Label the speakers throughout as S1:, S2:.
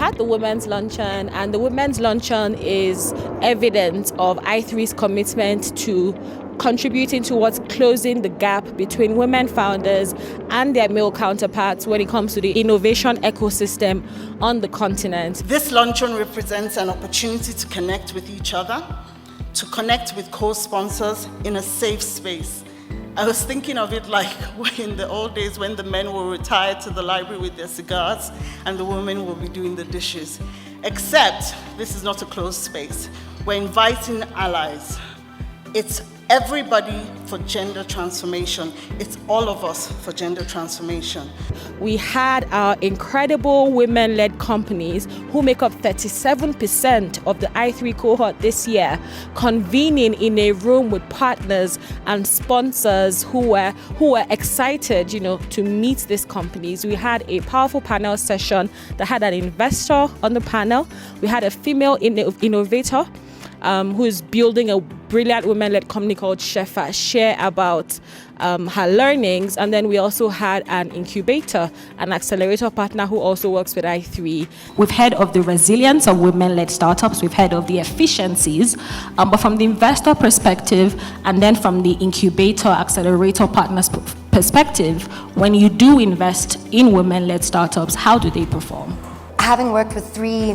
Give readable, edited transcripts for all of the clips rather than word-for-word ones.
S1: had the women's luncheon, and the women's luncheon is evidence of i3's commitment to contributing towards closing the gap between women founders and their male counterparts when it comes to the innovation ecosystem on the continent.
S2: This luncheon represents an opportunity to connect with each other, to connect with co-sponsors in a safe space. I was thinking of it like in the old days when the men will retire to the library with their cigars and the women will be doing the dishes. Except this is not a closed space. We're inviting allies. It's everybody for gender transformation. It's all of us for gender transformation.
S1: We had our incredible women-led companies who make up 37% of the i3 cohort this year, convening in a room with partners and sponsors who were excited, to meet these companies. We had a powerful panel session that had an investor on the panel. We had a female innovator who is building a brilliant women-led company called Shefa, share about her learnings. And then we also had an incubator, an accelerator partner who also works with i3.
S3: We've heard of the resilience of women-led startups. We've heard of the efficiencies, but from the investor perspective and then from the incubator, accelerator partners perspective, when you do invest in women-led startups, how do they perform?
S4: Having worked with 3,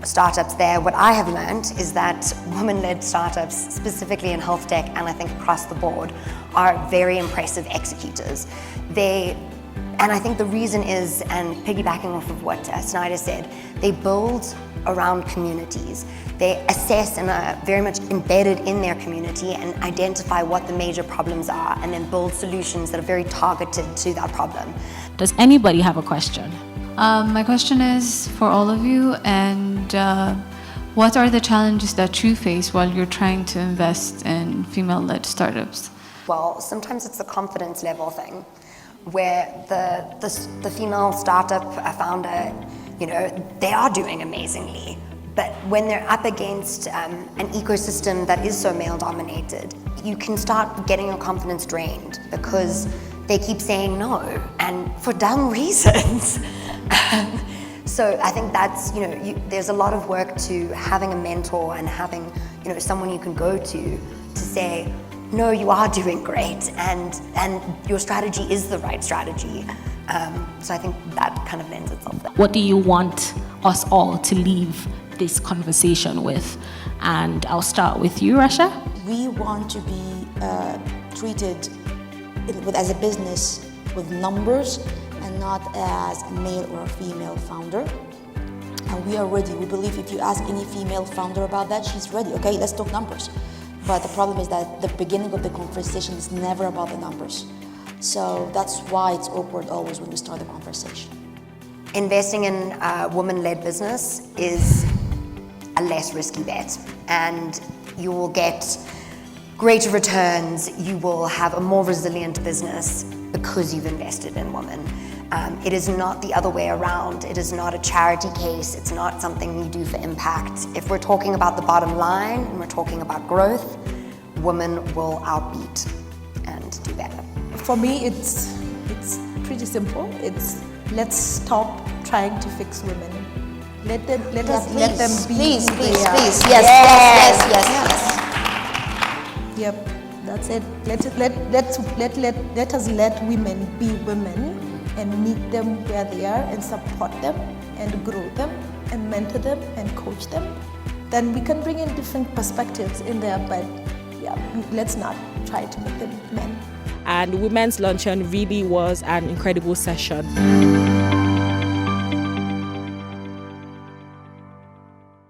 S4: startups there, what I have learned is that women-led startups, specifically in health tech and I think across the board, are very impressive executors. And I think the reason is, and piggybacking off of what Snyder said, they build around communities. They assess and are very much embedded in their community and identify what the major problems are and then build solutions that are very targeted to that problem.
S3: Does anybody have a question?
S5: My question is for all of you, and what are the challenges that you face while you're trying to invest in female-led startups?
S4: Well, sometimes it's a confidence level thing, where the female startup founder, they are doing amazingly, but when they're up against an ecosystem that is so male-dominated, you can start getting your confidence drained because they keep saying no, and for dumb reasons. So I think that's, there's a lot of work to having a mentor and having, someone you can go to say, no, you are doing great, and your strategy is the right strategy. So I think that kind of lends itself there.
S3: What do you want us all to leave this conversation with? And I'll start with you, Rasha.
S6: We want to be treated as a business with numbers and not as a male or a female founder. And we are ready. We believe if you ask any female founder about that, she's ready. Okay, let's talk numbers. But the problem is that the beginning of the conversation is never about the numbers. So that's why it's awkward always when we start the conversation.
S4: Investing in a woman-led business is a less risky bet, and you will get greater returns. You will have a more resilient business because you've invested in women. It is not the other way around. It is not a charity case. It's not something you do for impact. If we're talking about the bottom line and we're talking about growth, women will outbeat and do better.
S7: For me, it's pretty simple. It's let's stop trying to fix women. Let them be.
S6: Please. Yes.
S7: Yep, that's it. Let us let women be women and meet them where they are and support them and grow them and mentor them and coach them. Then we can bring in different perspectives in there, but let's not try to make them men.
S1: And Women's Luncheon really was an incredible session.